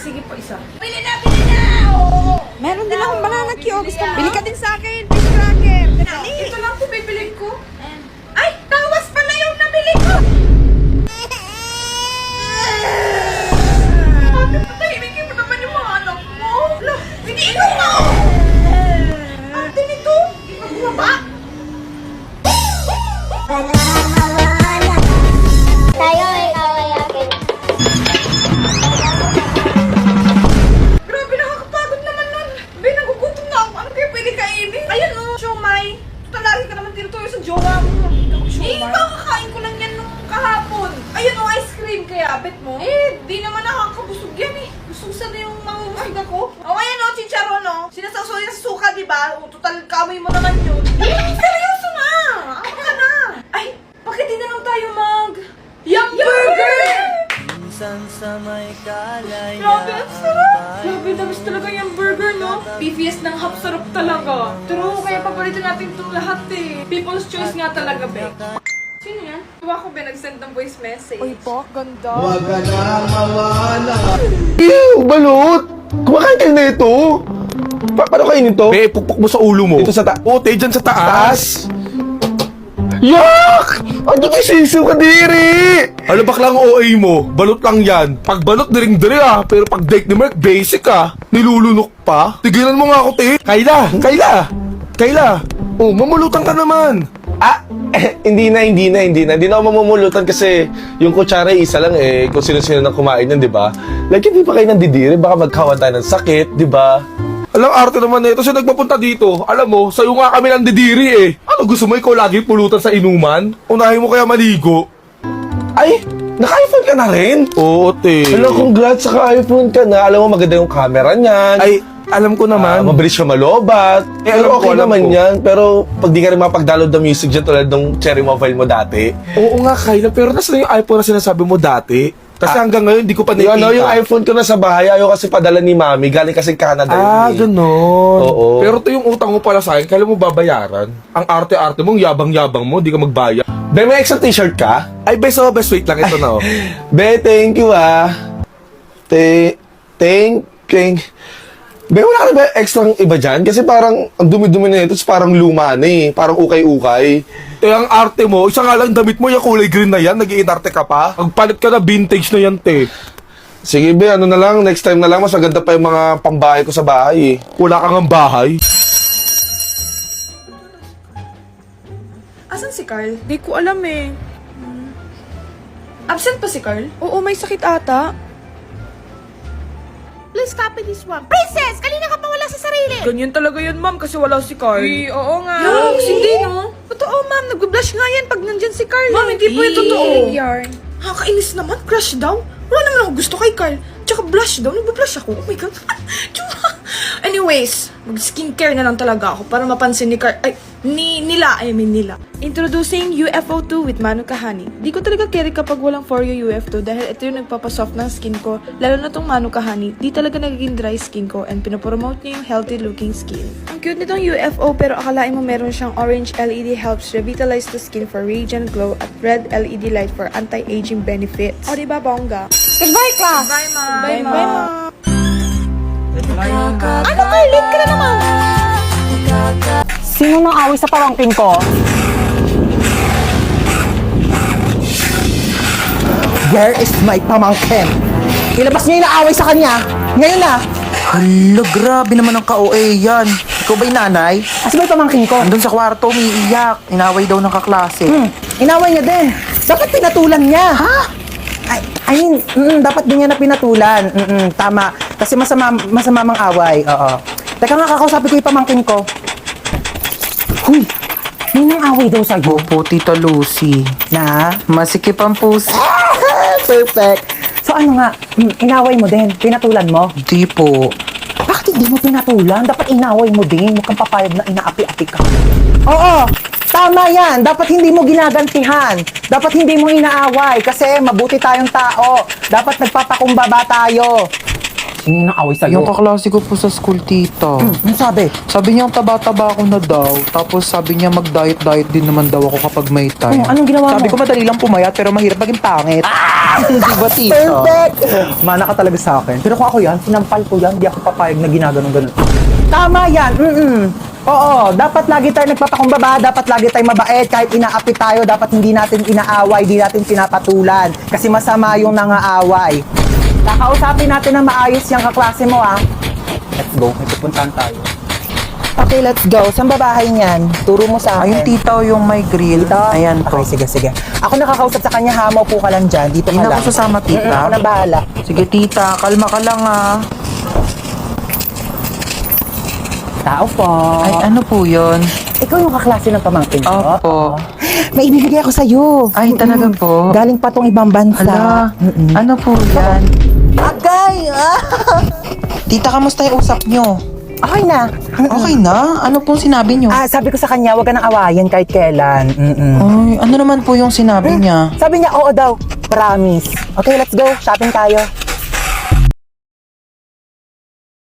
Sige po, isa. Bili na! Oo! Meron din akong banana Q. Gusto mo? Bili ka din sa akin. Fish cracker. Dali. Ito lang po bibilin ko. Ay! Tawas pala yung nabili ko! Ate, patahimigin mo naman yung mga anak mo. Ala, hindi ikaw mo! Ate nito, hindi mo bumaba. Tayo ay akin. Grabe, nakakapagod naman nun. Be, nagugutom na ako. Ano kaya pwede kainin? Ayan o, siomay. Talagi ka naman tinutuloy sa jowa mo. Eh, kakakain ko lang yan nung kahapon. Ayan o, ice cream. Kaya, bet mo? Eh, di naman nakakabusog yan eh. Gusto na yung mangunguhig ako. O, ayan o, chicharon o. Sinasasoy na sa suka, di ba? O, total, kamay mo naman yun. Eh, seryoso na. Ako ka na. Ay, bakit di na lang tayo Yum Burger! Grabe, ang sarap! Grabe, tamis talaga yung burger, no? PVS ng hap, sarap talaga. True, kaya paborito natin itong lahat eh. People's choice nga talaga, Be. Sino yan? Tuwa ko, Be, nag-send ng voice message. Uy po, ganda. Huwag ka na mawala. Ew, balot! Kumakain kayo na ito. Paano kainin to? Be, pukpok mo sa ulo mo. Dito sa Ote, dyan sa taas. Yak! Ano kayo sisiw ka diri? Ano baklang OA mo? Balot lang yan. Pag balot, diring-diri ah. Pero pag date ni Mark, basic ah. Nilulunok pa. Tigilan mo nga ako, te. Kayla. Oh, mamulutan ka naman. Ah, hindi na ako mamumulutan kasi yung kutsara isa lang eh, kung sino-sino nang kumain yan, di ba? Like, hindi pa kayo nandidiri, baka magkawan tayo ng sakit, di ba? Alam, arte naman na ito. Siya nagpapunta dito. Alam mo, sa'yo nga kami nandidiri eh. Ano, gusto mo ikaw lagi pulutan sa inuman? Unahin mo kaya maligo. Ay, naka-iPhone ka na rin? Oo, te. Hello, congrats, saka-iPhone ka na. Alam mo, maganda yung camera niyan. Ay, alam ko naman. Mabilis siya malobat. Alam Okay ko, alam naman ko. yan. Pero pag di ka rin mapag-download ng music dyan tulad ng cherry mobile mo dati. Oo nga, Kayla. Pero nasa na yung iPhone na sinasabi mo dati? Kasi hanggang ngayon, di ko pa Yung, nakikita. yung iPhone ko na sa bahay, ayaw kasi padala ni Mami. Galing kasi Canada Ah, yun eh. ganon. Oo. Pero ito yung utang mo pala sa akin, kailan mo babayaran? Ang arte-arte mong yabang-yabang mo, di ka magbayad. Be, may extra t-shirt ka? Ay, best wait lang. Ito na, oh. Be, thank you ah. Thank. Be, wala ka na ba extra iba dyan? Kasi parang ang dumi-dumi na ito, parang luma na eh. Parang ukay-ukay. Eh, ang arte mo, isa nga lang damit mo, yung kulay green na yan, nag-iinarte ka pa. Magpalit ka na, vintage na yan, te. Sige be, ano na lang, next time na lang, mas maganda pa yung mga pambahay ko sa bahay eh. Wala kang ang bahay. Asan si Carl? Di ko alam eh. Absent pa si Carl? Oo, may sakit ata. Please copy this one. Princess! Kanina ka pa wala sa sarili! Ganyan talaga yun, ma'am, kasi wala si Carl. Oo nga. Yucks, hindi no? Totoo, ma'am. Nagbe-blush nga yan pag nandyan si Carl. Ma'am, hindi po yung totoo. Yarn. Nakakainis naman. Crush daw. Wala naman ako gusto kay Carl. Tsaka blush daw. Nagbe-blush ako. Oh my God. Anyways, mag-skincare na lang talaga ako para mapansin ni Carl. Ay, nila. Introducing UFO2 with Manu Kahani. Di ko talaga carry kapag walang For You UF2 dahil ito yung nagpapasoft ng skin ko. Lalo na tong Manu Kahani, di talaga nagiging dry skin ko and pinopromote niya yung healthy looking skin. Ang cute nitong UFO pero akalain mo meron siyang orange LED helps revitalize the skin for radiant glow at red LED light for anti-aging benefits. O diba bongga? Goodbye, class! Bye, ma. Bye, ma. Ano ka? Late ka na naman! Sino nang away sa pamangkin ko? Where is my pamangkin? Ilabas niya yung naaway sa kanya. Ngayon na. Hala, grabe naman ang ka-OA yan. Ikaw ba'y nanay? Asa ba yung pamangkin ko? Andun sa kwarto, umiiyak. Inaway daw ng kaklase. Inaway niya din. Dapat pinatulan niya. Ha? I mean, dapat din niya na pinatulan. Tama. Kasi masama mang away. Oo. Teka nga, kakausapin ko yung pamangkin ko. Huy, may nang away daw sa'yo. Opo, Tita Lucy. Na? Masikip ang puso. Perfect. So ano nga, inaway mo din. Pinatulan mo. Di po. Bakit hindi mo pinatulan? Dapat inaway mo din. Huwag kang papayag na inaapi-api ka. Oo, tama yan. Dapat hindi mo ginagantihan. Dapat hindi mo inaaway kasi mabuti tayong tao. Dapat nagpapakumbaba tayo. Sino yung away sa'yo? Yung kaklase ko po sa school, tita. Ano sabi? Sabi niya, taba-taba ako na daw. Tapos sabi niya, mag-diet-diet din naman daw ako kapag may time. Anong ginawa Sabi mo? ko, madali lang pumayat, pero mahirap maging pangit. Di ba, tita? Perfect! Mana ka talaga sa akin. Pero kung ako yan, sinampal ko yan, di ako papayag na ginaganon-ganon. Tama yan! Oo, dapat lagi tayo nagpapakumbaba, dapat lagi tayo mabait, kahit inaapi tayo, dapat hindi natin inaaway, hindi natin pinapatulan. Kasi masama yung nangaaway. Kakausapin natin na maayos yung kaklase mo, ha? Let's go, may pupuntahan tayo. Okay, let's go. Saan ba bahay niyan? Turo mo sa akin. Ayun, tita, yung may grill. Dito? Ayan po. Okay, sige. Ako nakakausap sa kanya, ha? Maupo ka lang dyan. Dito ka Hindi na lang. ako sasama, tita. Ako na bahala. Sige, tita, kalma ka lang, ah. Tao po. Ay, ano po yun? Ikaw yung kaklase ng pamangkin ko? Opo. May ibibigay ako sa'yo. Ay, talaga po? Galing pa tong ibang bansa. Ala, ano po yan? Agay! Tita, kamusta yung usap nyo? Okay na. Okay na? Ano pong sinabi nyo? Sabi ko sa kanya, huwag ka nang awayan kahit kailan. Ay, ano naman po yung sinabi niya? Sabi niya, oo daw. Promise. Okay, let's go. Shopping tayo.